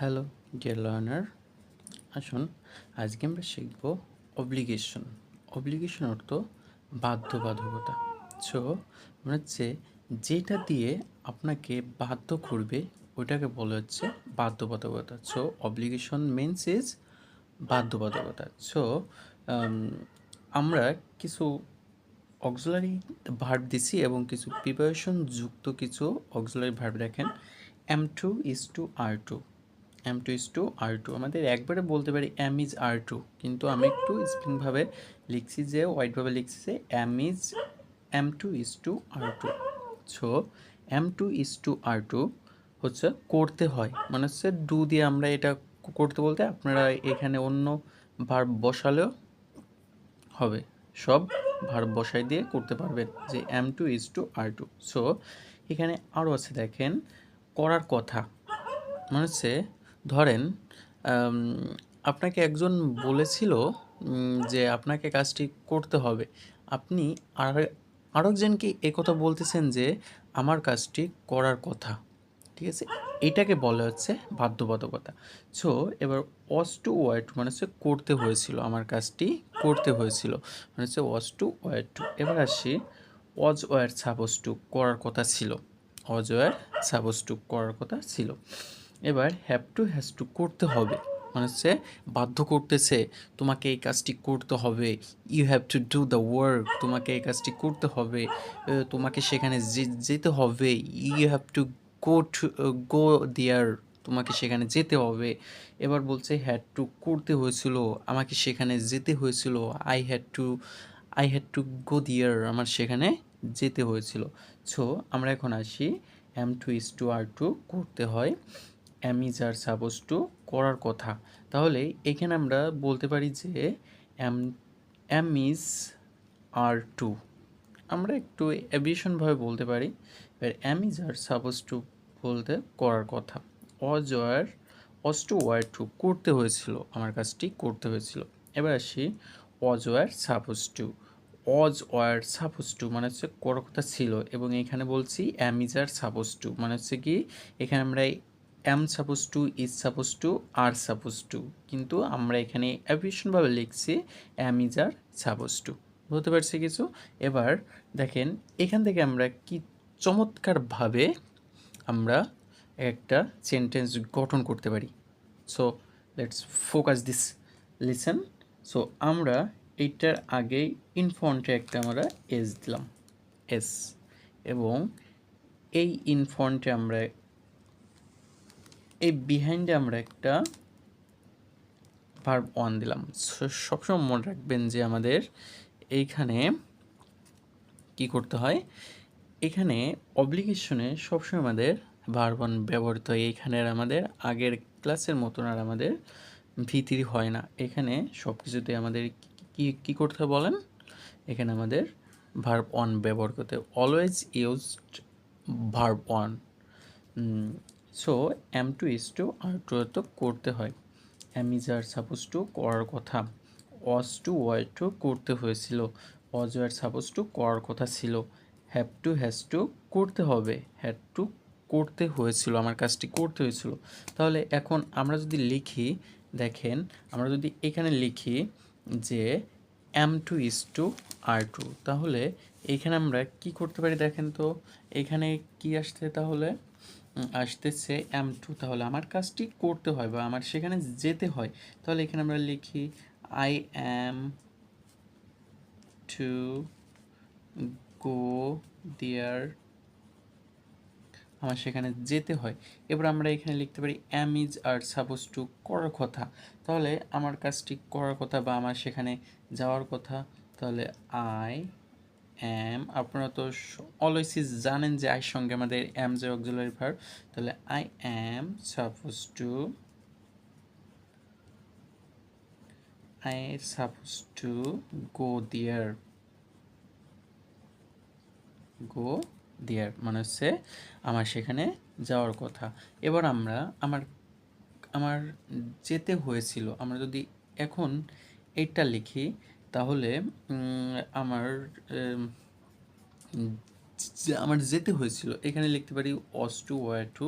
Hello dear learner, আসুন আজকে আমরা শিখব অব্লিগেশন। অব্লিগেশন অর্থ বাধ্যবাধকতা। সো মানে হচ্ছে যেটা দিয়ে আপনাকে বাধ্য করবে ওইটাকে বলা হচ্ছে বাধ্যবাধকতা। সো অব্লিগেশন মিনস ইজ বাধ্যবাধকতা। সো আমরা কিছু অক্সিলারি ভার্ব দিছি এবং কিছু প্রিপারেশন যুক্ত কিছু অক্সিলারি ভার্ব দেখেন। M2 is to R2, M2 is to R2 আমাদের একবারে বলতে পারি M is R2, কিন্তু আমি একটু স্প্রিংভাবে লিখছি, যে হোয়াইটভাবে লিখছি যে M2 is to R2। So M2 is to R2 হচ্ছে করতে হয়, মানে হচ্ছে ডু দিয়ে আমরা এটা করতে বলতে আপনারা এখানে অন্য ভার্ব বসালেও হবে, সব ভার্ব বসাই দিয়ে করতে পারবেন যে M2 is to R2। So এখানে আরও আছে দেখেন, করার কথা, মানে হচ্ছে ধরেন আপনাকে একজন বলেছিল যে আপনাকে কাজটি করতে হবে, আপনি আরেকজনকে কথা বলতেছেন যে আমার কাজটি করার কথা, ঠিক আছে, এটাকে বলা হচ্ছে বাধ্যবাধকতা। সো এবার ওয়াজ টু ওয়ার টু মানে হচ্ছে করতে হয়েছিল, আমার কাজটি করতে হয়েছিল, মানে হচ্ছে ওয়াজ টু ওয়ার টু। এবার আসি ওয়াজ ওয়ার সাপোজ টু করার কথা ছিল, ওয়াজ ওয়ার সাপোজ টু করার কথা ছিল। এবার হ্যাভ টু হ্যাজ টু করতে হবে, মানে হচ্ছে বাধ্য করতেছে তোমাকে এই কাজটি করতে হবে। You have to do the work, তোমাকে এই কাজটি করতে হবে, তোমাকে সেখানে যেতে হবে। You have to go there, তোমাকে সেখানে যেতে হবে। এবার বলছে হ্যাড টু করতে হয়েছিল, আমাকে সেখানে যেতে হয়েছিল। I had to go there, আমার সেখানে যেতে হয়েছিল। সো আমরা এখন আসি M2 is to R2 করতে হয়, am is are suppose to করার কথা। তাহলে এখানে আমরা বলতে পারি যে am am is are to, আমরা একটু অ্যাবিয়েশনভাবে বলতে পারি। এবার am is are suppose to বলতে করার কথা, ওয়াজ টু ওয়ার টু করতে হয়েছিল, আমার কাজটি করতে হয়েছিল। এবার আসি ওয়াজ ওয়ার সাপোজ টু মানে হচ্ছে করার কথা ছিল, এবং এখানে বলছি am is are suppose to মানে হচ্ছে কি এখানে আমরা am suppose to, is suppose to, are suppose to, কিন্তু আমরা এখানে অ্যাবিয়েশনভাবে লিখছি am is are suppose to. বুঝতে পারছি কিছু? এবার দেখেন এখান থেকে আমরা কি চমৎকারভাবে আমরা একটা সেন্টেন্স গঠন করতে পারি। So let's focus this, listen. So আমরা এইটার আগে ইনফন্টে একটা আমরা এস দিলাম, এস, এবং এই ইনফন্টে আমরা এই বিহাইন্ডে আমরা একটা ভার্ব ওয়ান দিলাম। সবসময় মনে রাখবেন যে আমাদের এইখানে কি করতে হয়, এখানে অব্লিগেশনে সবসময় আমাদের ভার্ব ওয়ান ব্যবহৃত হয়। এইখানের আমাদের আগের ক্লাসের মতন আর আমাদের V3 হয় না, এখানে সব কিছুতে আমাদের কি কি করতে হবে বলেন, এখানে আমাদের ভার্ব ওয়ান ব্যবহার করতে হবে, always used verb one. So M2 is to R2 তো করতে হয়, am is are suppose to করার কথা, ওয়াজ টু ওয়ার টু করতে হয়েছিল, ওয়াজ ওয়ার সাপোজ টু করার কথা ছিল, হ্যাভ টু হ্যাজ টু করতে হবে, হ্যাড টু করতে হয়েছিল, আমার কাজটি করতে হয়েছিল। তাহলে এখন আমরা যদি লিখি, দেখেন আমরা যদি এখানে লিখি যে M2 is to R2, তাহলে এইখানে আমরা কি করতে পারি দেখেন তো, এখানে কি আসছে তাহলে আসতেছে M2, তাহলে আমার কাজটি করতে হয় বা আমার সেখানে যেতে হয়। তাহলে এখানে আমরা লিখি I am two go there, আমার সেখানে যেতে হয়। এবার আমরা এখানে লিখতে পারি am is are suppose to করার কথা, তাহলে আমার কাজটি করার কথা বা আমার সেখানে যাওয়ার কথা। তাহলে আই অ্যাম, আপনারা তো অলওয়েজ জানেন যে আইয়ের সঙ্গে আমাদের অ্যাম যে অক্সিলারি ভার্ব, তাহলে I am suppose to go there, go there মানে হচ্ছে আমার সেখানে যাওয়ার কথা। এবার আমরা আমার আমার যেতে হয়েছিল, আমরা যদি এখন এইটা লিখি তাহলে আমার আমার যেতে হয়েছিল, এখানে লিখতে পারি ওয়াজ টু ওয়ার টু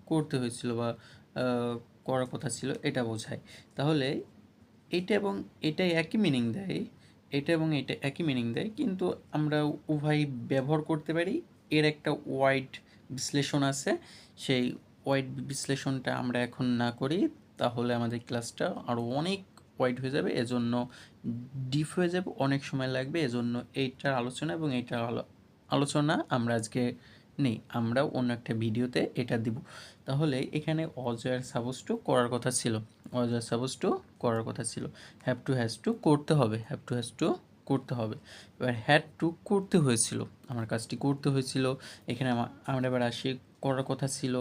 করতে হয়েছিল বা করার কথা ছিল এটা বোঝায়। তাহলে এটা এবং এটাই একই মিনিং দেয়, এটা এবং এটা একই মিনিং দেয়, কিন্তু আমরা উভয় ব্যবহার করতে পারি। এর একটা ওয়াইড বিশ্লেষণ আছে, সেই ওয়াইড বিশ্লেষণটা আমরা এখন না করি, তাহলে আমাদের ক্লাসটা আরও অনেক ওয়াইড হয়ে যাবে, এজন্য ডিপ হয়ে যাবে, অনেক সময় লাগবে, এজন্য এইটার আলোচনা এবং এইটার আলোচনা আমরা আজকে নেই, আমরা অন্য একটা ভিডিওতে এটা দিব। তাহলে এখানে অজয়ের সাপোজ টু করার কথা ছিল, অজয়ের সাপোজ টু করার কথা ছিল, হ্যাভ টু হ্যাজ টু করতে হবে, হ্যাভ টু হ্যাজ টু করতে হবে। এবার হ্যাড টু করতে হয়েছিল, আমার কাজটি করতে হয়েছিল। এখানে আমরা এবার আসি করার কথা ছিল,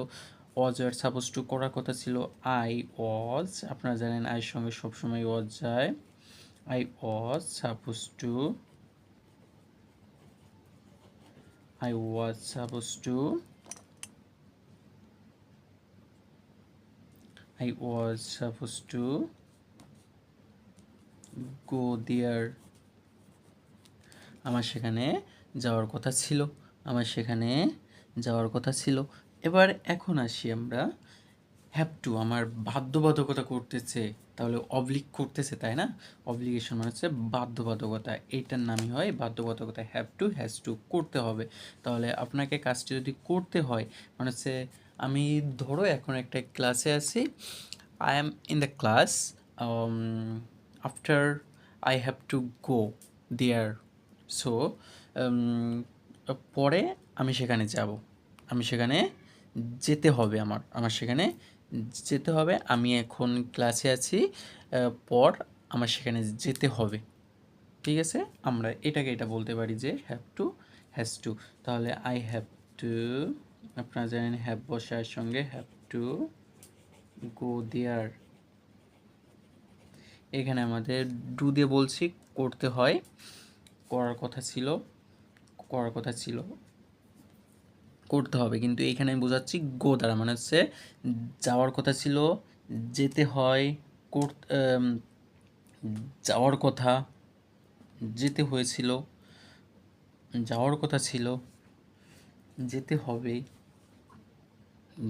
অজয়ের সাপোজ টু করার কথা ছিল আই ওয়াজ, আপনারা জানেন আইয়ের সঙ্গে সবসময় ওয়াজ যায়, I was suppose two, I was supposed to, I was supposed to go there, আমার সেখানে যাওয়ার কথা ছিল, আমার সেখানে যাওয়ার কথা ছিল। এবার এখন আসি আমরা হ্যাভ টু, আমার বাধ্যবাধকতা করতেছে, তাহলে অবলিক করতেছে, তাই না? অব্লিগেশন মানে হচ্ছে বাধ্যবাধকতা, এইটার নামই হয় বাধ্যবাধকতা। হ্যাভ টু হ্যাজ টু করতে হবে, তাহলে আপনাকে কাজটি যদি করতে হয় মানে হচ্ছে, আমি ধরো এখন একটা ক্লাসে আছি, I am in the class, after I have to go there, so পরে আমি সেখানে যাব, আমি সেখানে যেতে হবে, আমার সেখানে যেতে হবে, আমি এখন ক্লাসে আছি, পর আমার সেখানে যেতে হবে, ঠিক আছে? আমরা এটা বলতে পারি যে হ্যাভ টু হ্যাজ টু। তাহলে আই হ্যাভ টু, আপনারা জানেন হ্যাভ বসার সঙ্গে হ্যাভ টু গো দেয়ার, এখানে আমাদের ডু দিয়ে বলছি করতে হয়, করার কথা ছিল, করার কথা ছিল, করতে হবে, কিন্তু এইখানে আমি বোঝাচ্ছি গো দ্বারা, মানে হচ্ছে যাওয়ার কথা ছিল, যেতে হয়, যাওয়ার কথা, যেতে হয়েছিল, যাওয়ার কথা ছিল, যেতে হবে,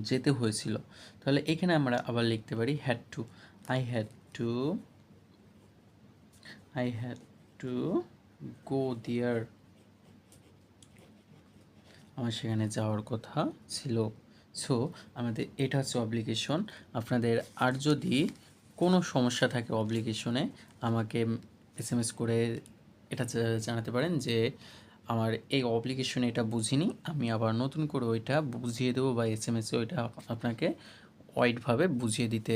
যেতে হয়েছিল। তাহলে এখানে আমরা আবার লিখতে পারি had to, I had to, I had to go there, আমার সেখানে যাওয়ার কথা ছিল। সো আমাদের এটা হচ্ছে অব্লিগেশন। আপনাদের আর যদি কোনো সমস্যা থাকে অব্লিগেশনে, আমাকে SMS করে এটা জানাতে পারেন যে আমার এই অব্লিগেশনে এটা বুঝিনি, আমি আবার নতুন করে ওইটা বুঝিয়ে দেবো, বা SMS-এ ওইটা আপনাকে ওয়াইডভাবে বুঝিয়ে দিতে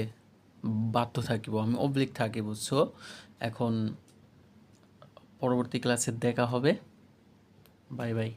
বাধ্য থাকিব, আমি অবলিক থাকিব। সো এখন পরবর্তী ক্লাসে দেখা হবে, বাই বাই।